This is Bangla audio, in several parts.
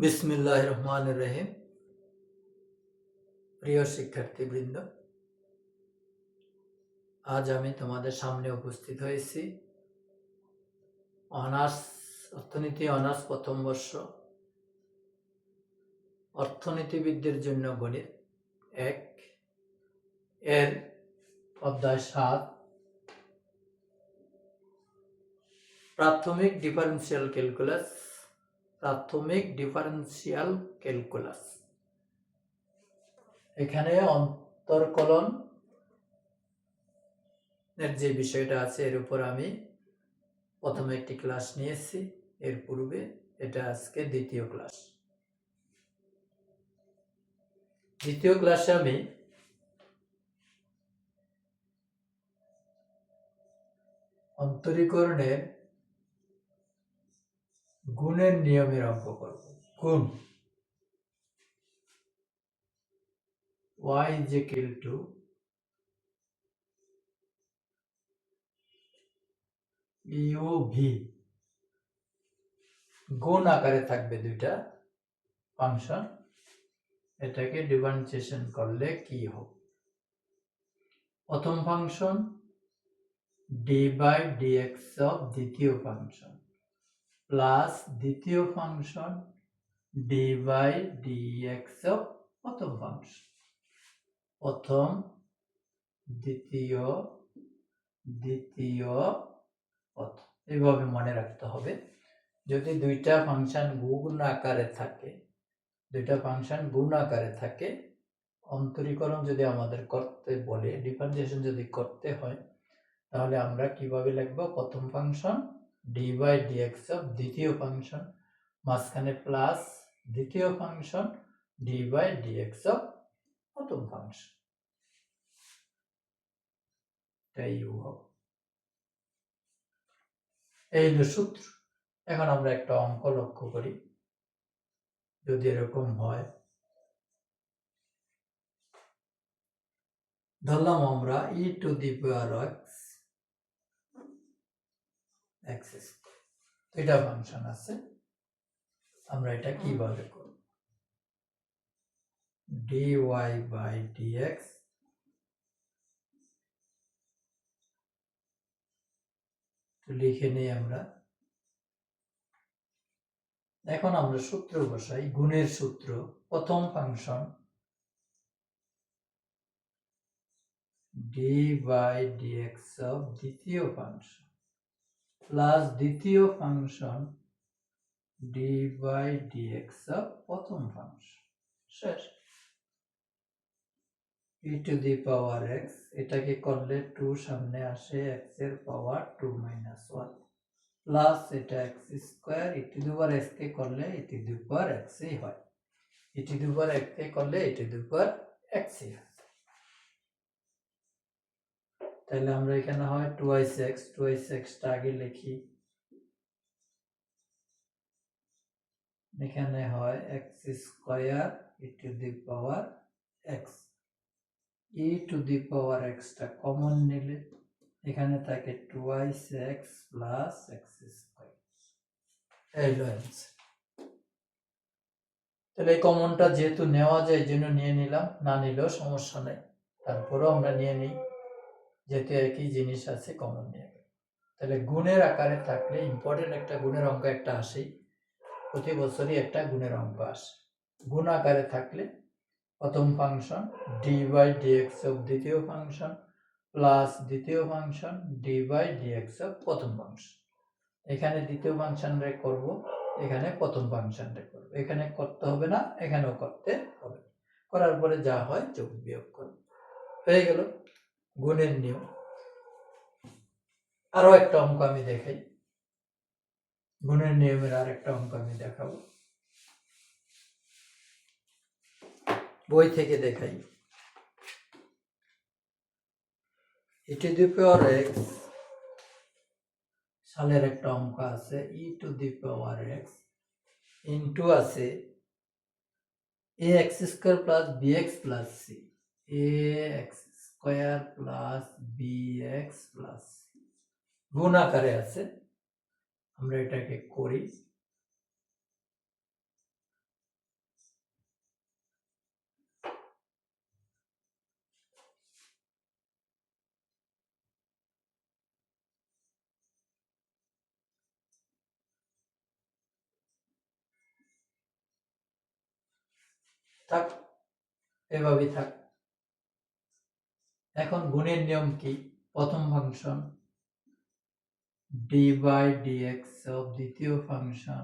বিসমিল্লাহির রহমানির রহিম। প্রিয় শিক্ষার্থীবৃন্দ, আজ আমি তোমাদের সামনে উপস্থিত হয়েছি অর্থনীতি অনার্স প্রথম বর্ষ অর্থনীতিবিদদের জন্য গণিত 1 এর অধ্যায় 7 প্রাথমিক ডিফারেনশিয়াল ক্যালকুলাস। এখানে অন্তর্কলন এর যে বিষয়টা আছে এর উপর আমি প্রথমে একটি ক্লাস নিয়েছি, এর পূর্বে এটা আজকে দ্বিতীয় ক্লাস। দ্বিতীয় ক্লাসে আমি অন্তরীকরণের গুণের নিয়মের অঙ্ক করব। গুণ y is equal to UV, গুণ আকারে থাকবে দুইটা ফাংশন। এটাকে ডিফারেন্সিয়েশন করলে কি হবে? প্রথম ফাংশন d/dx অফ দ্বিতীয় ফাংশন প্লাস দ্বিতীয় ফাংশন d/dx অফ প্রথম ফাংশন। প্রথম দ্বিতীয় প্রথম, এইভাবে মনে রাখতে হবে। যদি দুইটা ফাংশন গুণ আকারে থাকে, অন্তরীকরণ যদি আমাদের করতে বলে, ডিফারেন্সিয়েশন যদি করতে হয়, তাহলে আমরা কিভাবে লিখব? প্রথম ফাংশন d/dx অফ দ্বিতীয় ফাংশন মাঝখানে প্লাস দ্বিতীয় ফাংশন d/dx অফ প্রথম ফাংশন। তাই হবে, এই হলো সূত্র। এখন আমরা একটা অঙ্ক লক্ষ্য করি। যদি এরকম হয়, ধরলাম আমরা e to the power x এটা ফাংশন আছে। আমরা এটা কিভাবে করব? dy/dx লিখে নেই আমরা। এখন আমরা সূত্র বসাই। গুণের সূত্র, প্রথম ফাংশন d/dx অফ দ্বিতীয় ফাংশন প্লাস দ্বিতীয় ফাংশন d/dx অফ প্রথম ফাংশন। শেষ। e to the power x, এটাকে করলে 2 সামনে আসে, x এর পাওয়ার 2 - 1 প্লাস এটা x square, e to the power x কে করলে e to the power x ই হয়, e to the power x কে করলে e to the power x ই হয়। তাহলে আমরা এখানে হয় 2x টা আগে লিখি। এখানে হয় x square e to the power x, e to the power x টা কমন নিলে এখানে থাকে 2x প্লাস x স্কয়ার। এই হলো অ্যান্সার। তাহলে এই কমনটা যেহেতু নেওয়া যায়, এই জন্য নিয়ে নিলাম, না নিলেও সমস্যা নেই, তারপরেও আমরা নিয়ে নিই, যেহেতু একই জিনিস আছে, কমন নিয়ে গেল। তাহলে গুণের আকারে থাকলে ইম্পর্টেন্ট একটা গুণের অঙ্ক একটা আসেই, প্রতি বছরই একটা গুণের অঙ্ক আসে। গুণ আকারে থাকলে প্রথম ফাংশন d/dx অফ দ্বিতীয় ফাংশন প্লাস দ্বিতীয় ফাংশন d/dx অফ প্রথম ফাংশন। এখানে দ্বিতীয় ফাংশন রে করব, এখানে প্রথম ফাংশন রে করব। এখানে করতে হবে না, এখানেও করতে হবে। করার পরে যা হয় যোগ বিয়োগ করব, হয়ে গেল গুণের নিয়ম। আরো একটা অঙ্ক আমি দেখাই, গুণের নিয়মের আর একটা অঙ্ক আমি দেখাবো, বই থেকে দেখাই। e to the power x সালের একটা অঙ্ক আছে, e to the power x into আছে ax square plus bx plus c, ax square plus bx plus c গুণ আকারে আছে। আমরা এটাকে করি। থাক, এভাবেই থাক। এখন গুণের নিয়ম কি? প্রথম function D by dx of দ্বিতীয় ফাংশন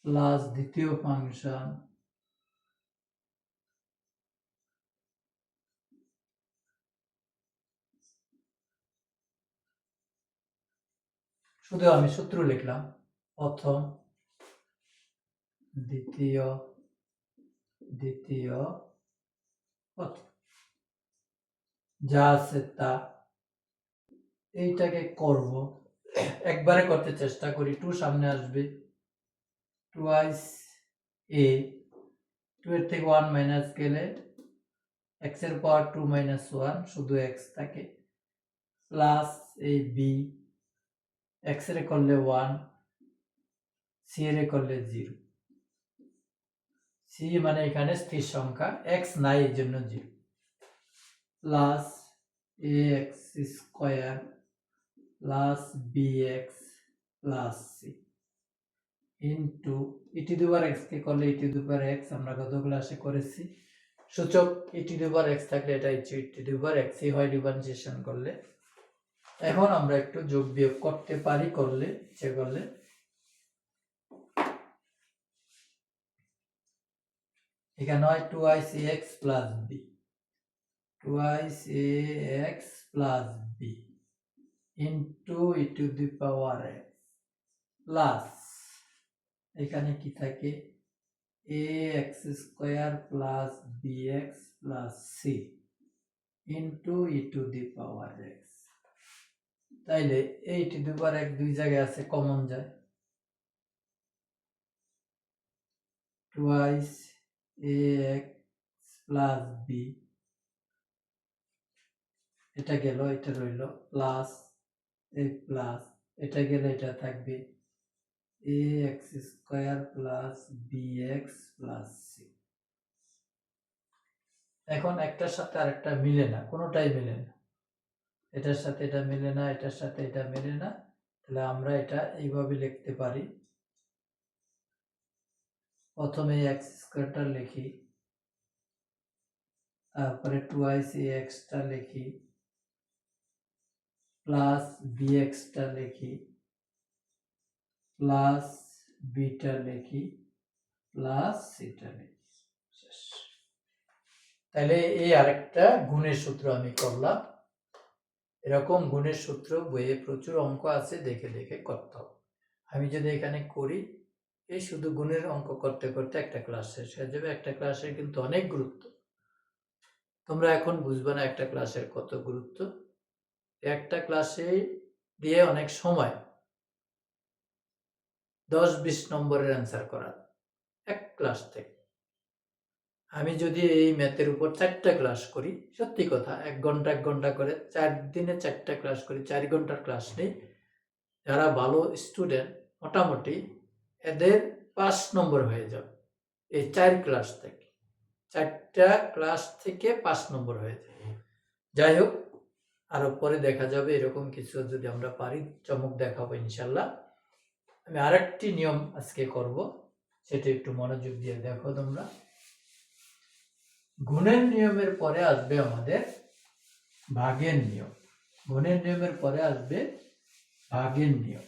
প্লাস দ্বিতীয় ফাংশন শুধু আমি সূত্র লিখলাম, প্রথম দ্বিতীয় দ্বিতীয় প্রথম, যা আছে তা। এইটাকে করব, একবারে করতে চেষ্টা করি। 2 সামনে আসবে, টুয়াইস এ, 2 এর থেকে 1 মাইনাস গেলে x এর পাওয়ার 2 মাইনাস 1 শুধু x থাকে, প্লাস এই বি, x এর করলে 1, c এর করলে 0, c মানে এখানে স্থির সংখ্যা, x নাই এর জন্য 0, plus ax square plus bx plus c into e two the power x কে করলে e two the power x, আমরা গত ক্লাসে করেছি। সূচক e two the power x থাকলে এটা e two the power x হয় ডিফারেন্সিয়েশন করলে। এখন আমরা একটু যোগ বিয়োগ করতে পারি, করলে ইচ্ছে করলে। এখানে হয় 2ax plus b, 2ax plus b into e two the power x plus এখানে কি থাকে ax square plus bx plus c into e two the power x। তাইলে এই টু দি পাওয়ার x দুই জায়গায় আছে, কমন যায়, টুয়াইস ax প্লাস b, এটা গেল, এটা রইল, প্লাস এই প্লাস এটা গেলে এটা থাকবে ax square plus bx plus c। এখন একটার সাথে আরেকটা মিলে না, কোনোটাই মিলে না, এটার সাথে এটা মিলে না, এটার সাথে এটা মিলে না। তাহলে আমরা এটা এইভাবে লিখতে পারি, প্রথমে x স্কয়ারটা লিখি, তারপরে টুয়াইস ax টা লিখি, প্লাস bx টা লিখি, প্লাস b টা লিখি, প্লাস c টা লিখি, শেষ। তাহলে এই আরেকটা গুণের সূত্র আমি করলাম। এরকম গুণের সূত্র বইয়ে প্রচুর অঙ্ক আছে, দেখে দেখে করতে হবে। আমি যদি এখানে করি, এই শুধু গুণের অঙ্ক করতে করতে একটা ক্লাস শেষ হয়ে যাবে। একটা ক্লাসের কিন্তু অনেক গুরুত্ব, তোমরা এখন বুঝবে না একটা ক্লাসের কত গুরুত্ব। একটা ক্লাসে দিয়ে অনেক সময় 10-20 নম্বরের অ্যান্সার করা এক ক্লাস থেকে। আমি যদি এই ম্যাথের উপর 4টা ক্লাস করি, সত্যি কথা, 1 ঘন্টা 1 ঘন্টা করে 4 দিনে 4টা ক্লাস করি, 4 ঘন্টার ক্লাস নেই, যারা ভালো স্টুডেন্ট মোটামুটি এদের 5 নম্বর হয়ে যাবে এই 4 ক্লাস থেকে। 4টা ক্লাস থেকে 5 নম্বর হয়ে যাবে। যাই হোক, আরো পরে দেখা যাবে এরকম কিছু যদি আমরা পারি, চমক দেখাবো ইনশাল্লাহ। আমি আরেকটি নিয়ম আজকে করব, সেটা একটু মনোযোগ দিয়ে দেখো তোমরা। গুণের নিয়মের পরে আসবে আমাদের ভাগের নিয়ম, গুণের নিয়মের পরে আসবে ভাগের নিয়ম।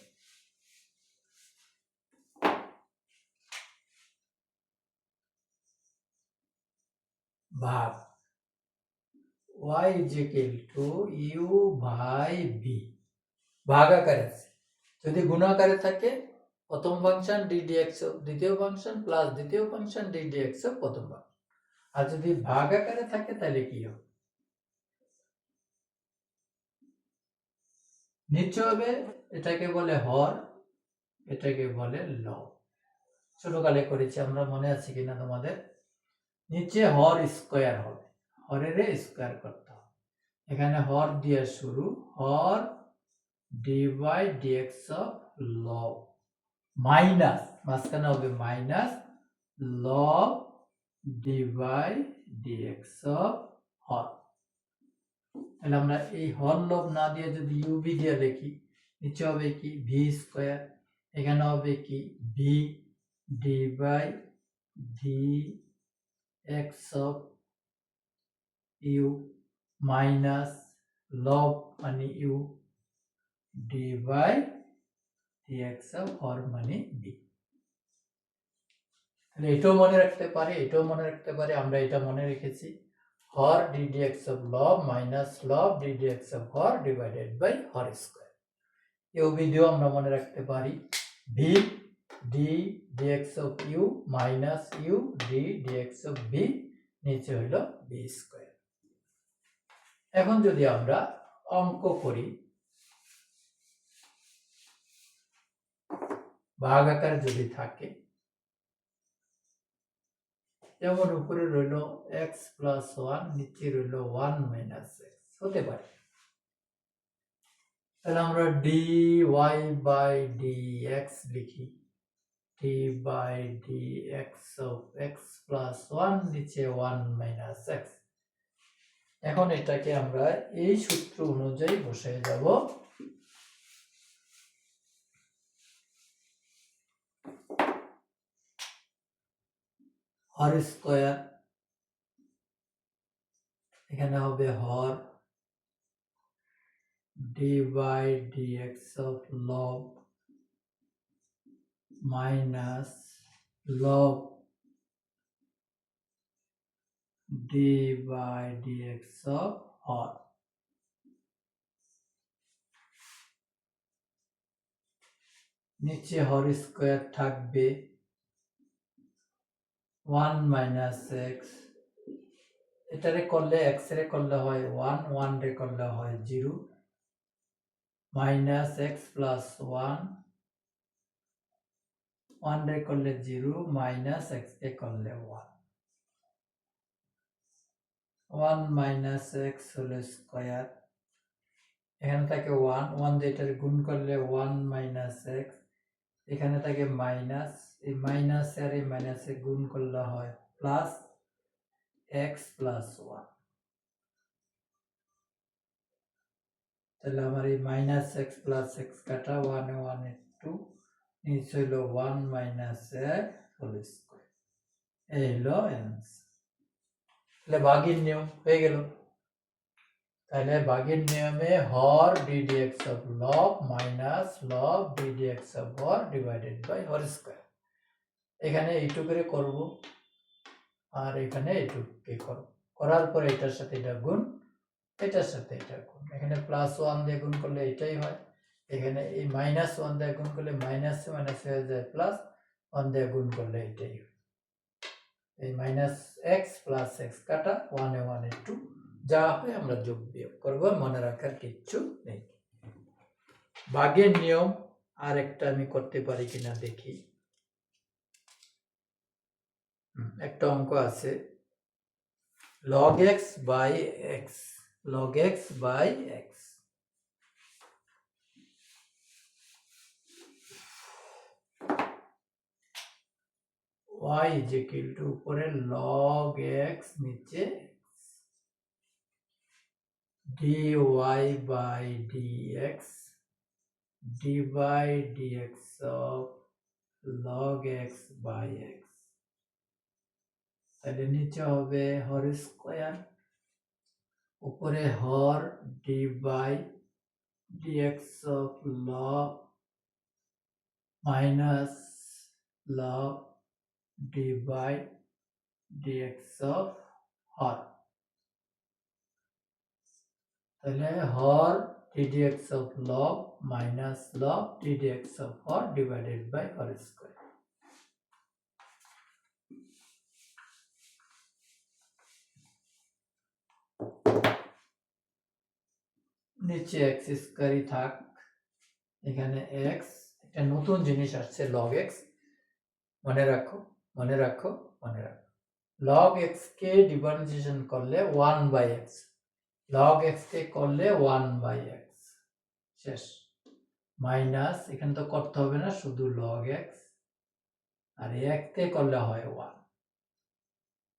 ভাগ, y is equal to u by b, ভাগ আকারে আছে। যদি গুণ আকারে থাকে, প্রথম ফাংশন ddx দ্বিতীয় ফাংশন প্লাস দ্বিতীয় ফাংশন ddx প্রথম ফাংশন। আর যদি ভাগ আকারে থাকে তাহলে কি হবে? নিচে হবে, এটাকে বলে হর, এটাকে বলে লব। ছোটকালে করেছি আমরা, মনে আছে কিনা তোমাদের? নিচে হর স্কয়ার হবে, হরের স্কয়ার করতে হবে। এখানে হর দিয়ে শুরু, হর ডি বাই ডিএক্স অফ লব, মাইনাস মাঝখানে হবে মাইনাস লব ডি বাই ডিএক্স অফ হর। তাহলে আমরা এই হর লব না দিয়ে যদি ইউবি দিয়ে লিখি, নিচে হবে কি ভি স্কয়ার, এখানে হবে কি v d by d x of you minus লব মানে u d by d x of হর মানে বি। তাহলে এটাও মনে রাখতে পারি, এটাও মনে রাখতে পারি। আমরা এটা মনে রেখেছি, হর ডি ডি এক্স অফ লব মাইনাস লব ডি ডি এক্স অফ হর ডিভাইডেড বাই হর স্কোয়ার। এও বিধিও আমরা মনে রাখতে পারি, V D D x of you minus U D D x of B, নিচে হইল বি স্কোয়ার। এখন যদি আমরা অঙ্ক করি, ভাগ আকারে যদি থাকে, যেমন উপরে রইল এক্স প্লাস ওয়ান, নিচে রইল ওয়ান মাইনাস এক্স, হতে পারে। তাহলে আমরা d y by d x লিখি, d by d x of x plus one, নিচে ওয়ান মাইনাস এক্স। এখন এটাকে আমরা এই সূত্র অনুযায়ী বসিয়ে যাব। হর স্কোয়ার, এখানে হবে হর d by d x of লব মাইনাস লব d by d x of হর। নিচে হর স্কোয়ার থাকবে ওয়ান মাইনাস এক্স, এটারে করলে এক্স রে করলে হয় ওয়ান, ওয়ান রে করলে হয় zero, minus X plus one, one রে করলে জিরো, মাইনাস এক্স কে করলে one, one minus X whole square. এখানে থাকে ওয়ান, ওয়ান দিয়ে এটার গুণ করলে ওয়ান মাইনাস এক্স, এখানে থাকে মাইনাস, এই মাইনাস আর এই মাইনাসে গুণ করলে হয় প্লাস এক্স প্লাস ওয়ান। তাহলে আমার এই মাইনাস এক্স প্লাস এক্স কাটা, ওয়ানে ওয়ানে টু, নিচে হইল one minus X whole square. এই হলো অ্যান্সার। তাহলে ভাগের নিয়ম হয়ে গেল। তাহলে ভাগের নিয়মে হর ডি ডি এক্স অফ লব মাইনাস লব ডি ডি এক্স অফ হর ডিভাইডেড বাই হর স্কোয়ার। এখানে এইটুকুরে করব, আর এখানে এইটুকুকে করব, করার পরে এটার সাথে এটা গুণ, এটার সাথে এটা গুণ। এখানে প্লাস ওয়ান দিয়ে গুণ করলে এটাই হয়, এখানে এই মাইনাস ওয়ান দিয়ে গুণ করলে মাইনাস মাইনাস হয়ে যায়, প্লাস ওয়ান দিয়ে গুণ করলে এটাই হয়। এই মাইনাস এক্স প্লাস এক্স কাটা, ওয়ানে ওয়ানে টু, যা হয় আমরা যোগ বিয়োগ করবো, মনে রাখার কিচ্ছু নেই। ভাগের নিয়ম আর একটা আমি করতে পারি কিনা দেখি। একটা অঙ্ক আছে, log x by x, log x by x, y is equal to উপরে log x, নিচে dy by dx, dy dx of log x by x। তাহলে নিচে হবে হর স্কোয়ার, উপরে হর d by dx of log minus log d by dx of হর। তাহলে হর d dx of log minus log d dx of হর ডিভাইডেড বাই হর স্কোয়ার। নিচে এক্স স্কোয়ারই থাক, এখানে এক্স, একটা নতুন জিনিস আসছে লগ এক্স, মনে রাখো মনে রাখো মনে রাখো। লগ এক্স কে ডিফারেন্সিয়েশন করলে one by x, log x কে করলে ওয়ান বাই এক্স, শেষ। মাইনাস, এখানে তো করতে হবে না, শুধু লগ এক্স, আর এক্স কে করলে হয় ওয়ান,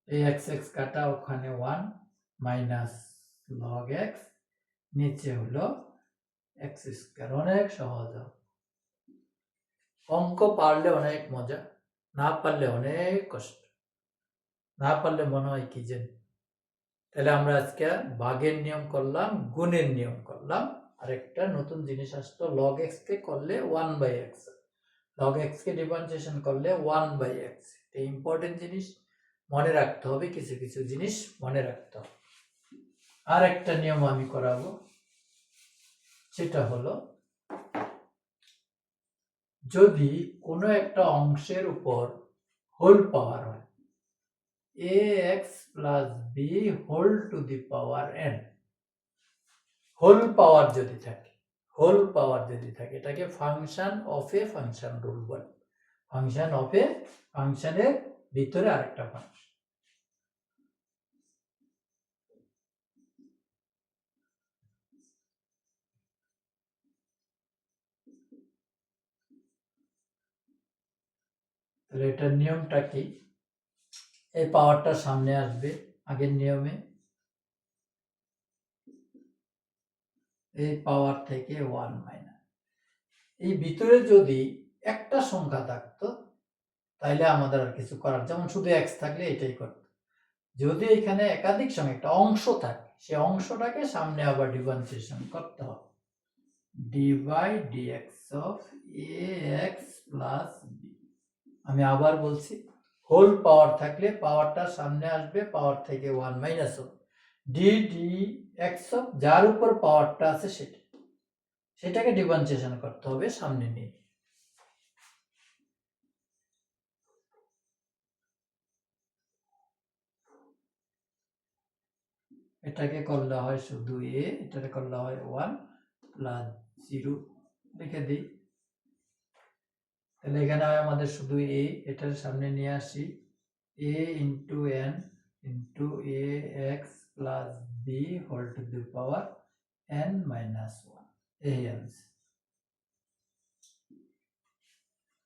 এই এক্স এক্স কাটা, ওখানে ওয়ান, মাইনাস লগ এক্স, নিচে হলো এক্স স্কোয়ার। অনেক সহজ। অঙ্ক পারলে অনেক মজা, না পারলে অনেক কষ্ট, না পারলে মনে হয় কি যে। তাহলে আমরা আজকে ভাগের নিয়ম করলাম, গুণের নিয়ম করলাম, আর একটা নতুন জিনিস আসতো, লগ এক্স কে করলে 1/x, লগ এক্স কে ডিফারেন্সিয়েশন করলে 1/x। এই ইম্পর্টেন্ট জিনিস মনে রাখতে হবে, কিছু কিছু জিনিস মনে রাখতে হবে। আর একটা নিয়ম আমি করাবো, সেটা হলো যদি কোনো একটা অংশের উপর হোল পাওয়ার হয়, ax plus b whole to the power n, whole power যদি থাকে, হোল পাওয়ার যদি থাকে, এটাকে function of a function rule বলে। ফাংশন অফ এ ফাংশনের ভিতরে আরেকটা ফাংশন। তাহলে এটার নিয়মটা কি, এই পাওয়ারটা সামনে আসবে আগের নিয়মে, এই পাওয়ার থেকে 1 মাইনাস, এই ভিতরে যদি একটা সংখ্যা থাকতো তাইলে আমাদের আর কিছু করার, যেমন শুধু x থাকলে এটাই করতো। যদি এখানে একাধিক সংখ্যা একটা অংশ থাকে, সেই অংশটাকে সামনে আবার ডিফারেন্সিয়েশন করতে হবে, d by dx of ax plus b. আমি আবার বলছি, হোল পাওয়ার থাকলে পাওয়ারটা সামনে আসবে, পাওয়ার থেকে 1 মাইনাস হবে, ডি ডি এক্স অফ যার উপর পাওয়ারটা আছে সেটাকে ডিফারেন্সিয়েশন করতে হবে সামনে নিয়ে। এটাকে করলে হয় শুধু এ, এটাকে করলে হয় 1 প্লাস 0, লিখে দিই। তাহলে এখানে হয় আমাদের শুধু এ, এটার সামনে নিয়ে আসি, a into n into a x plus b whole to the power n minus 1, এই অ্যান্সার।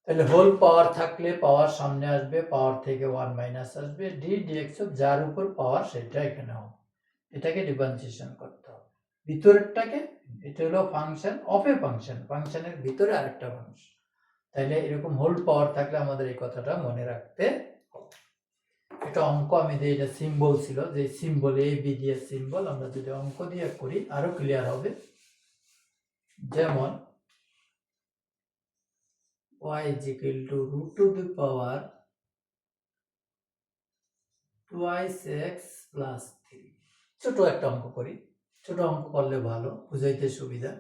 তাহলে হোল পাওয়ার থাকলে পাওয়ার সামনে আসবে, পাওয়ার থেকে 1 মাইনাস আসবে, ডি ডিএক্স যার উপর পাওয়ার সেটা এখানে হবে, এটাকে ডিফারেন্সিয়েশন করতে হবে ভিতরেরটাকে। এটা হলো ফাংশন অফ এ ফাংশন, ফাংশনের ভিতরে আরেকটা ফাংশন। তাইলে এরকম হোল পাওয়ার থাকলে আমাদের এই কথাটা মনে রাখতে হবে। এটা অঙ্ক আমি দিই, এটা সিম্বল ছিল, যে সিম্বল এ বি দিয়ে সিম্বল, আমরা যদি অঙ্ক দিয়ে করি আরো ক্লিয়ার হবে। যেমন y is equal to root to the power twice x plus 3। ছোট একটা অঙ্ক করি, ছোট অঙ্ক করলে ভালো, বুঝাইতে সুবিধা।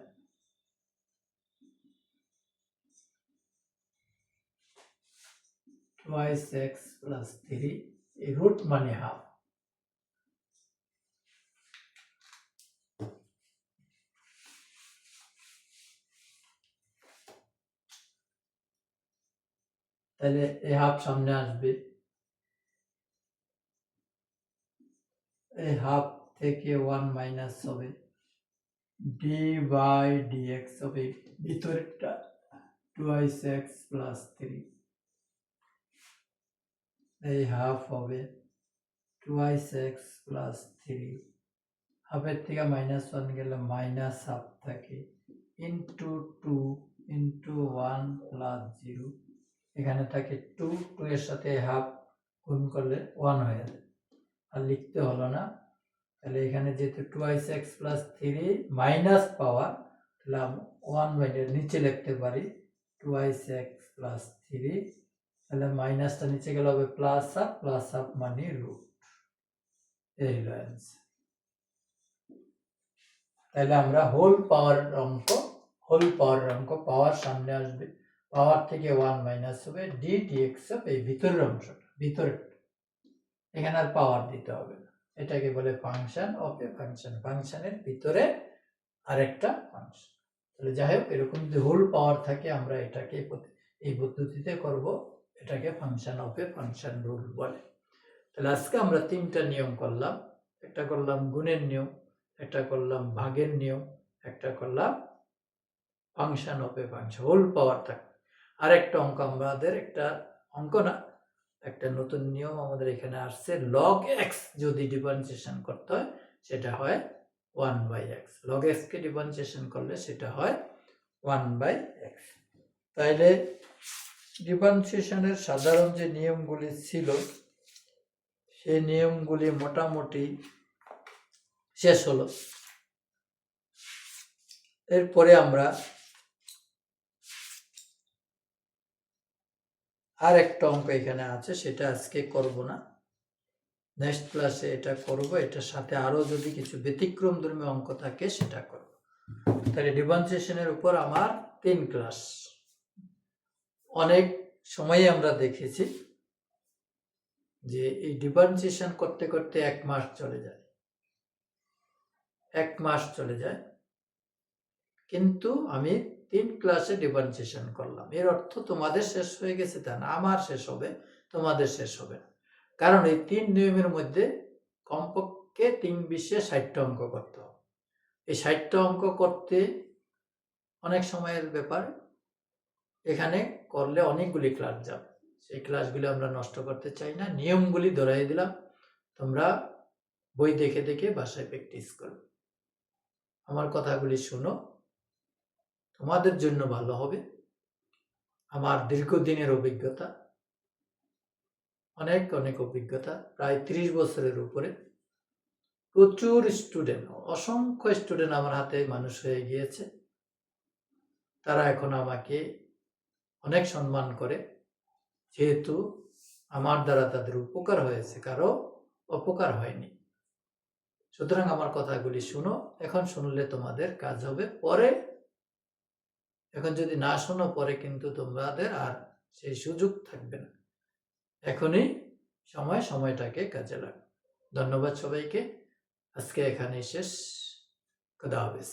twice x plus 3, এই রুট মানে হাফ, তাহলে এই হাফ সামনে আসবে, এই হাফ থেকে 1 মাইনাস হবে, ডি বাই ডিএক্স হবে ভিতরেরটা twice x plus 3, এই হাফ হবে twice x plus 3, হাফের থেকে মাইনাস 1 গেলে মাইনাস হাফ থাকে, ইন্টু 2 ইন্টু 1 প্লাস 0, এখানে থাকে 2, 2 এর সাথে হাফ গুণ করলে 1 হয়ে যাবে, আর লিখতে হলো না। তাহলে এখানে যেহেতু twice x plus 3 মাইনাস পাওয়ার, তাহলে 1 বাইরে নিচে লিখতে পারি twice x plus 3, তাহলে মাইনাসটা নিচে গেলে হবে প্লাস হাফ মানে রুট, এই হলো অ্যান্সার। তাহলে আমরা হোল পাওয়ার অঙ্ক, হোল পাওয়ার অঙ্ক, পাওয়ার সামনে আসবে, পাওয়ার থেকে 1 মাইনাস হবে, ডি ডিএক্স অফ এই ভিতরের অংশটা, ভিতরের, এখানে আর পাওয়ার দিতে হবে না, এটাকে বলে ফাংশন অফ এ ফাংশন, ফাংশনের ভিতরে আরেকটা ফাংশন। তাহলে যাই হোক, এরকম যদি হোল পাওয়ার থাকে আমরা এটাকে এই পদ্ধতিতে করব, এটাকে function of a function rule বলে। তাহলে আজকে আমরা 3টা নিয়ম করলাম, একটা করলাম গুণের নিয়ম, একটা করলাম ভাগের নিয়ম, একটা করলাম function of a function, whole power থাকে। আর একটা অঙ্ক আমাদের, একটা অঙ্ক না, একটা নতুন নিয়ম আমাদের এখানে আসছে, লগ এক্স যদি ডিফারেন্সিয়েশন করতে হয় সেটা হয় 1/x, লগ এক্স কে ডিফারেন্সিয়েশন করলে সেটা হয় 1/x। তাইলে ডিফারেন্সিয়েশনের সাধারণ যে নিয়মগুলি ছিল সেই নিয়মগুলি মোটামুটি শেষ হলো। এরপরে আমরা আর একটা অঙ্ক এখানে আছে, সেটা আজকে করব না, নেক্সট ক্লাসে এটা করব। এটার সাথে আরো যদি কিছু ব্যতিক্রমধর্মী অঙ্ক থাকে সেটা করব। তাহলে ডিফারেন্সিয়েশনের উপর আমার 3 ক্লাস। অনেক সময় আমরা দেখেছি যে এই ডিফারেন্সিয়েশন করতে করতে 1 মাস চলে যায়, 1 মাস চলে যায়, কিন্তু আমি 3 ক্লাসে ডিফারেন্সিয়েশন করলাম। এর অর্থ তোমাদের শেষ হয়ে গেছে তা না, আমার শেষ হবে, তোমাদের শেষ হবে না। কারণ এই 3 নিয়মের মধ্যে কমপক্ষে 3×20=60টা অঙ্ক করতে হবে। এই 60টা অঙ্ক করতে অনেক সময়ের ব্যাপার, এখানে করলে অনেকগুলি ক্লাস যাবে, সেই ক্লাসগুলি আমরা নষ্ট করতে চাই না। নিয়মগুলি ধরাই দিলাম, তোমরা বই দেখে দেখে বাসায় প্র্যাকটিস করো। আমার কথাগুলি শোনো, তোমাদের জন্য ভালো হবে। আমার দীর্ঘদিনের অভিজ্ঞতা, অনেক অনেক অভিজ্ঞতা, প্রায় 30 বছরের উপরে। প্রচুর স্টুডেন্ট, অসংখ্য স্টুডেন্ট আমার হাতে মানুষ হয়ে গিয়েছে। তারা এখন আমাকে অনেক সম্মান করে, যেহেতু আমার দ্বারা তাদের উপকার হয়েছে, কারো অপকার হয়নি। সুতরাং আমার কথাগুলি শুনো, এখন শুনলে তোমাদের কাজ হবে। পরে এখন যদি না শোনো, পরে কিন্তু তোমাদের আর সেই সুযোগ থাকবে না। এখনই সময়টাকে কাজে লাগো। ধন্যবাদ সবাইকে। আজকে এখানেই শেষ। খোদা হাফেজ।